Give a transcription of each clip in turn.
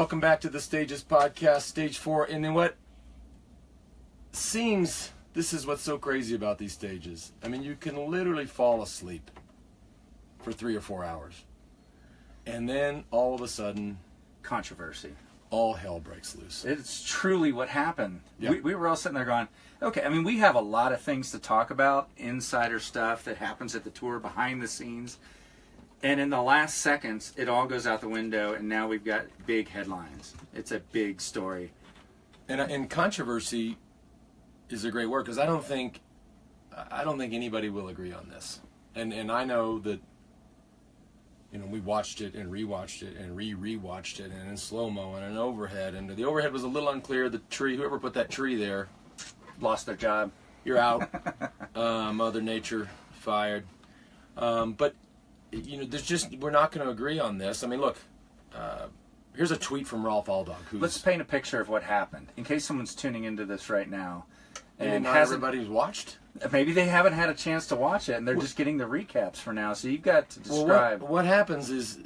Welcome back to the Stages Podcast, Stage 4. And then what seems, this is what's so crazy about these stages. I mean, you can literally fall asleep for 3 or 4 hours. And then all of a sudden, controversy. All hell breaks loose. It's truly what happened. Yep. We were all sitting there going, okay, I mean, we have a lot of things to talk about, insider stuff that happens at the tour, behind the scenes. And in the last seconds, it all goes out the window, and now we've got big headlines. It's a big story. And controversy is a great word, because I don't think anybody will agree on this. And I know that, you know, we watched it and rewatched it and rewatched it, and in slow-mo and an overhead. And the overhead was a little unclear. The tree, whoever put that tree there, Lost their job. You're out. Mother Nature fired. But, you know, we're not going to agree on this. I mean, look, here's a tweet from Rolf Aldag. Let's paint a picture of what happened, in case someone's tuning into this right now. And not everybody's watched? Maybe they haven't had a chance to watch it, and they're just getting the recaps for now. So you've got to describe. Well, what happens is,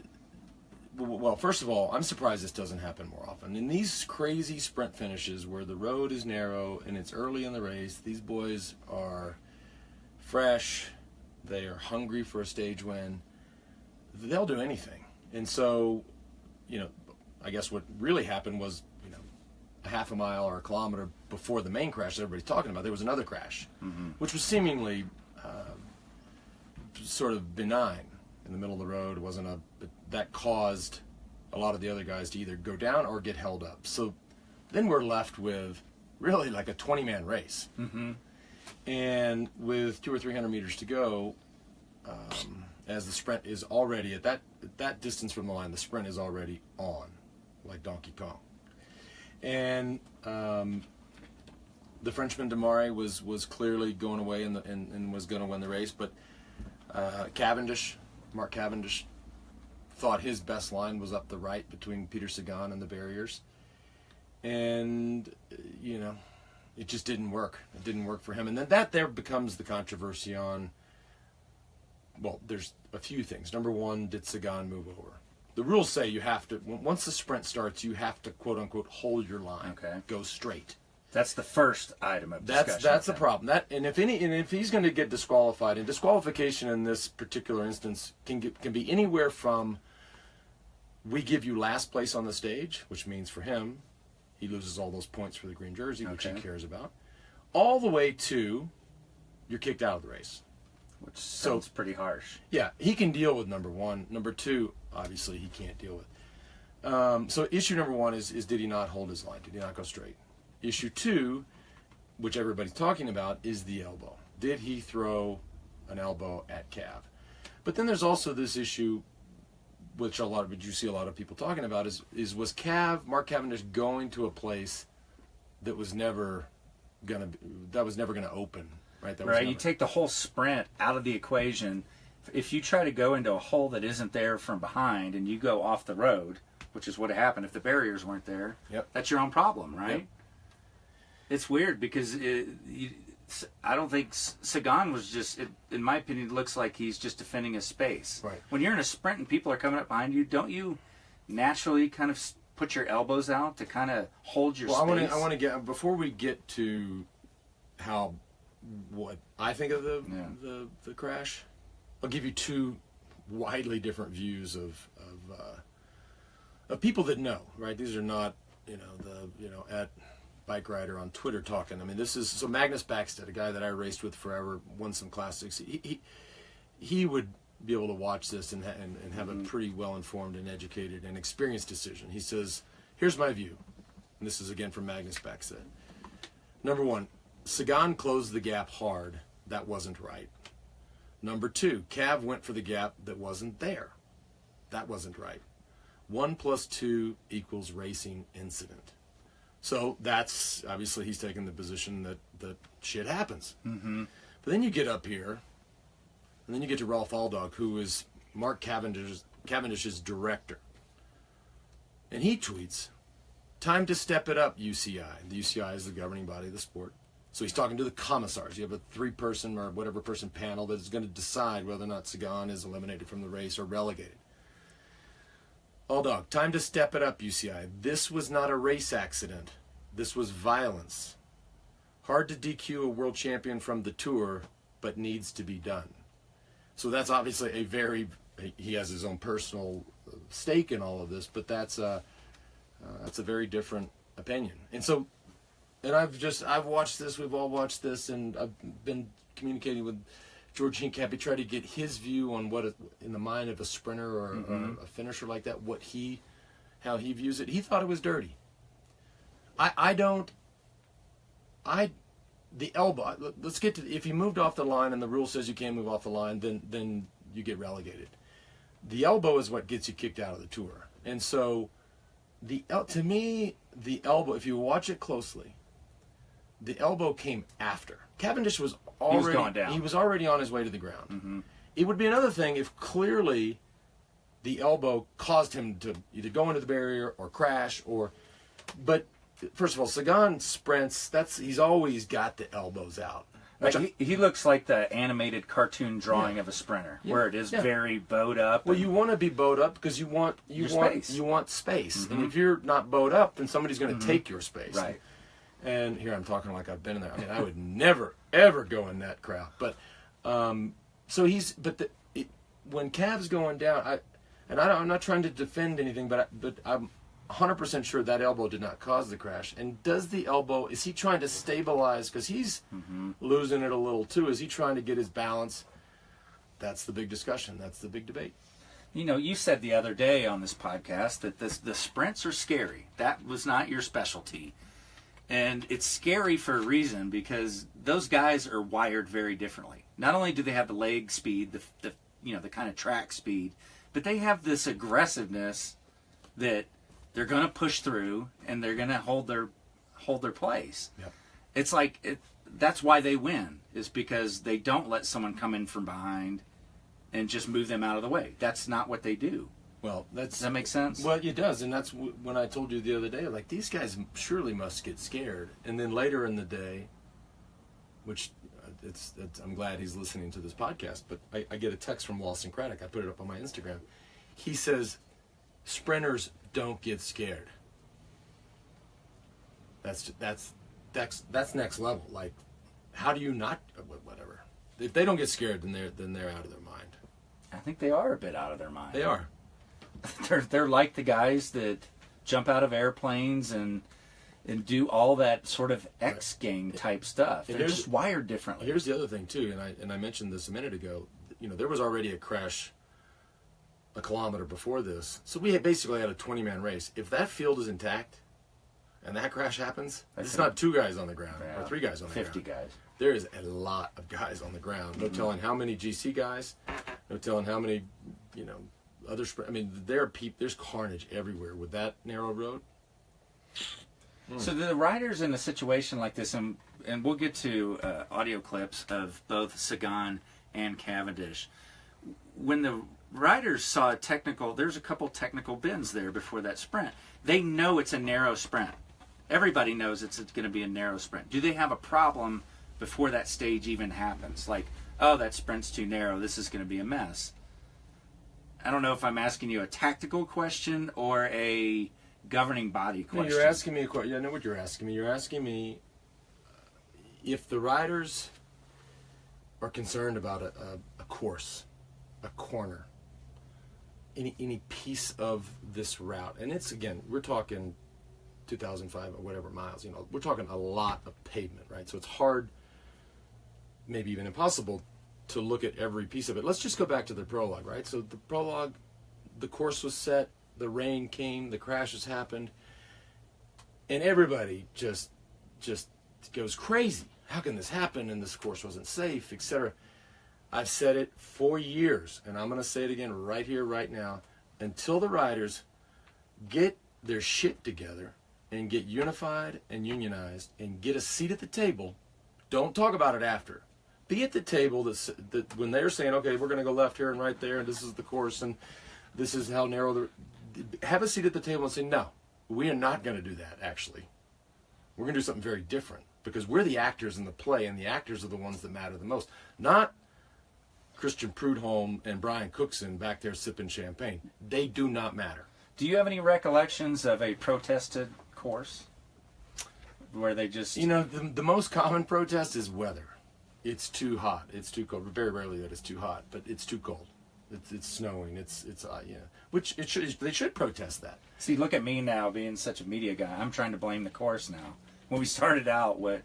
well, first of all, I'm surprised this doesn't happen more often. In these crazy sprint finishes where the road is narrow and it's early in the race, these boys are fresh, they are hungry for a stage win. They'll do anything. And so, you know, I guess what really happened was, you know, a half a mile or a kilometer before the main crash that everybody's talking about, there was another crash, which was seemingly sort of benign in the middle of the road. It wasn't but that caused a lot of the other guys to either go down or get held up. So then we're left with really like a 20-man race. And with 200 or 300 meters to go, as the sprint is already at that distance from the line, the sprint is already on, like Donkey Kong. And the Frenchman Demare was clearly going away and was going to win the race, but Mark Cavendish, thought his best line was up the right between Peter Sagan and the barriers, and you know, it just didn't work. It didn't work for him, and then that there becomes the controversy on. Well, there's a few things. Number one, did Sagan move over? The rules say you have to, once the sprint starts, you have to, quote unquote, hold your line. Okay. Go straight. That's the first item of discussion. That's the problem. And if he's going to get disqualified, and disqualification in this particular instance can be anywhere from, we give you last place on the stage, which means for him, he loses all those points for the green jersey, which he cares about, all the way to, you're kicked out of the race. Which sounds pretty harsh. Yeah, he can deal with number one. Number two, obviously, he can't deal with. So issue number one is did he not hold his line? Did he not go straight? Issue two, which everybody's talking about, is the elbow. Did he throw an elbow at Cav? But then there's also this issue, which you see a lot of people talking about, is was Mark Cavendish going to a place that was never gonna open? Right. You take the whole sprint out of the equation. If you try to go into a hole that isn't there from behind and you go off the road, which is what happened if the barriers weren't there, that's your own problem, right? Yep. It's weird because I don't think Sagan was just, in my opinion, it looks like he's just defending his space. Right. When you're in a sprint and people are coming up behind you, don't you naturally kind of put your elbows out to kind of hold your space? I want to get, before we get to what I think of the crash, I'll give you two widely different views of people that know, right? These are not, at Bike Rider on Twitter talking. I mean, this is, so Magnus Backstedt, a guy that I raced with forever, won some classics. He would be able to watch this and have a pretty well-informed and educated and experienced decision. He says, here's my view. And this is again from Magnus Backstedt. Number one, Sagan closed the gap hard. That wasn't right. Number two, Cav went for the gap that wasn't there. That wasn't right. 1 + 2 = racing incident. So that's, obviously he's taking the position that shit happens. But then you get up here, and then you get to Rolf Aldag, who is Mark Cavendish's director. And he tweets, time to step it up, UCI. The UCI is the governing body of the sport. So he's talking to the commissars. You have a 3-person or whatever person panel that is going to decide whether or not Sagan is eliminated from the race or relegated. All dog, time to step it up, UCI. This was not a race accident. This was violence. Hard to DQ a world champion from the tour, but needs to be done. So that's obviously he has his own personal stake in all of this, but that's a very different opinion. And so, and I've watched this, we've all watched this, and I've been communicating with George Hincapie, try to get his view on what in the mind of a sprinter or a finisher like that, how he views it. He thought it was dirty. The elbow, let's get to, if he moved off the line and the rule says you can't move off the line, then you get relegated. The elbow is what gets you kicked out of the tour. And so, to me, the elbow, if you watch it closely, the elbow came after. Cavendish was already going down. He was already on his way to the ground. It would be another thing if clearly the elbow caused him to either go into the barrier or crash but first of all, Sagan sprints, he's always got the elbows out. Like he looks like the animated cartoon drawing of a sprinter, where it is very bowed up. Well, you want to be bowed up because you want space. And if you're not bowed up, then somebody's going to take your space. Right. And here I'm talking like I've been in there. I mean, I would never ever go in that crowd. But when Cav's going down, I'm not trying to defend anything, but I'm 100% sure that elbow did not cause the crash. And does the elbow, is he trying to stabilize, because he's losing it a little too, is he trying to get his balance? That's the big discussion. That's the big debate. You know, you said the other day on this podcast that the sprints are scary. That was not your specialty. And it's scary for a reason, because those guys are wired very differently. Not only do they have the leg speed, the kind of track speed, but they have this aggressiveness that they're going to push through and they're going to hold their place. Yep. It's like that's why they win, is because they don't let someone come in from behind and just move them out of the way. That's not what they do. Well, does that make sense? Well, it does, and that's when I told you the other day, like, these guys surely must get scared. And then later in the day, which I'm glad he's listening to this podcast, but I get a text from Lawson Craddock. I put it up on my Instagram. He says, sprinters don't get scared. That's next level. Like, how do you not? Whatever. If they don't get scared, then they're out of their mind. I think they are a bit out of their mind. They are. They're like the guys that jump out of airplanes and do all that sort of X game type stuff. They're just wired differently. Here's the other thing too, and I mentioned this a minute ago. You know, there was already a crash a kilometer before this, so we basically had a 20-man race. If that field is intact and that crash happens, it's not 2 guys on the ground or 3 guys on the 50 ground. 50 guys. There is a lot of guys on the ground. No telling how many GC guys. No telling how many, other. I mean, there's carnage everywhere with that narrow road. So the riders in a situation like this, and we'll get to audio clips of both Sagan and Cavendish. When the riders saw there's a couple technical bends there before that sprint. They know it's a narrow sprint. Everybody knows it's going to be a narrow sprint. Do they have a problem before that stage even happens? Like, oh, that sprint's too narrow. This is going to be a mess. I don't know if I'm asking you a tactical question or a governing body question. No, you're asking me a question. I know what you're asking me. You're asking me if the riders are concerned about a course, a corner, any piece of this route. And it's, again, we're talking 2005 or whatever miles. We're talking a lot of pavement, right? So it's hard, maybe even impossible, to look at every piece of it. Let's just go back to the prologue, right? So the prologue, the course was set, the rain came, the crashes happened, and everybody just goes crazy. How can this happen? And this course wasn't safe, etc. I've said it for years, and I'm going to say it again right here, right now. Until the riders get their shit together and get unified and unionized and get a seat at the table, don't talk about it after. Be at the table that when they're saying, okay, we're going to go left here and right there, and this is the course, and this is how narrow have a seat at the table and say, no, we are not going to do that, actually. We're going to do something very different, because we're the actors in the play, and the actors are the ones that matter the most. Not Christian Prudhomme and Brian Cookson back there sipping champagne. They do not matter. Do you have any recollections of a protested course where they just... the most common protest is weather. It's too hot. It's too cold. Very rarely that it's too hot, but it's too cold. It's snowing. It's which they should protest that. See, look at me now being such a media guy. I'm trying to blame the course now. When we started out with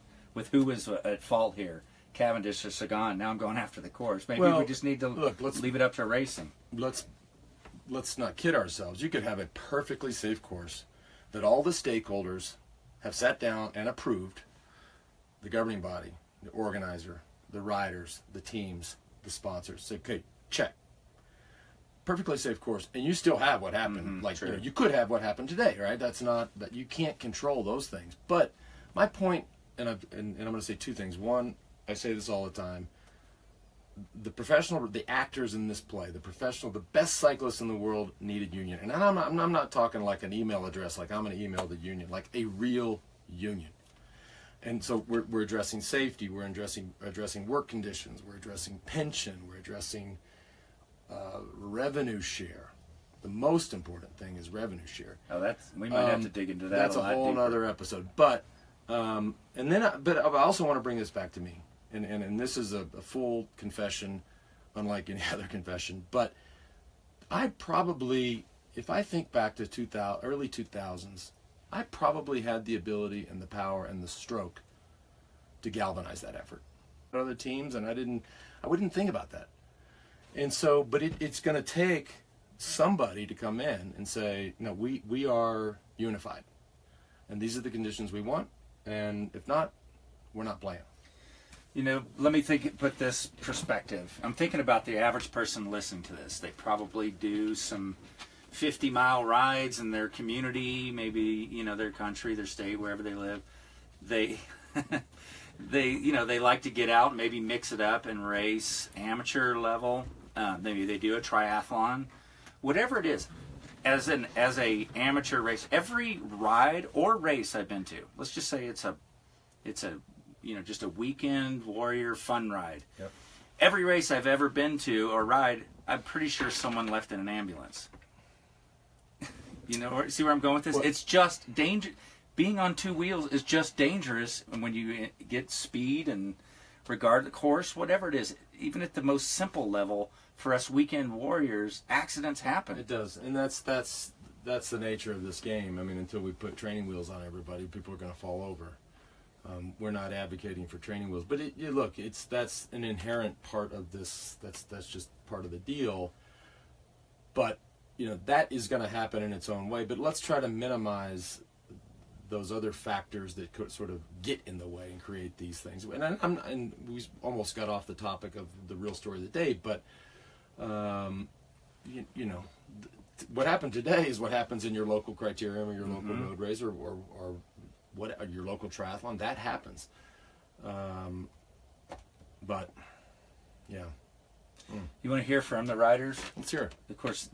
who was at fault here, Cavendish or Sagan, now I'm going after the course. Maybe we just need to leave it up to racing. Let's not kid ourselves. You could have a perfectly safe course that all the stakeholders have sat down and approved, the governing body, the organizer, the riders, the teams, the sponsors. Say, okay, check. Perfectly safe course, and you still have what happened. You could have what happened today, right? That's not that you can't control those things. But my point, and I'm going to say two things. One, I say this all the time. The actors in this play, the best cyclists in the world needed union, and I'm not talking like an email address, like I'm going to email the union, like a real union. And so we're addressing safety, we're addressing work conditions, we're addressing pension, we're addressing revenue share. The most important thing is revenue share. Oh, we might have to dig into that. That's a whole other episode. But I also want to bring this back to me, and this is a full confession, unlike any other confession. But I probably, if I think back to early 2000s, I probably had the ability and the power and the stroke to galvanize that effort. Other teams, and I wouldn't think about that. And so, but it's going to take somebody to come in and say, no, we are unified, and these are the conditions we want, and if not, we're not playing. Let me put this perspective. I'm thinking about the average person listening to this. They probably do some 50-mile rides in their community, maybe, their country, their state, wherever they live. They they like to get out and maybe mix it up and race amateur level. Maybe they do a triathlon, whatever it is. As a amateur race, every ride or race I've been to, let's just say it's a just a weekend warrior fun ride. Yep. Every race I've ever been to or ride, I'm pretty sure someone left in an ambulance. See where I'm going with this? Well, it's just danger. Being on two wheels is just dangerous when you get speed and regard the course, whatever it is. Even at the most simple level, for us weekend warriors, accidents happen. It does, and that's the nature of this game. I mean, until we put training wheels on everybody, people are going to fall over. We're not advocating for training wheels, but that's an inherent part of this. That's just part of the deal. But that is going to happen in its own way. But let's try to minimize those other factors that could sort of get in the way and create these things. And we almost got off the topic of the real story of the day, but what happened today is what happens in your local criterium or your local road race or what your local triathlon. That happens. But yeah. You want to hear from the riders? Let's hear it. Of course,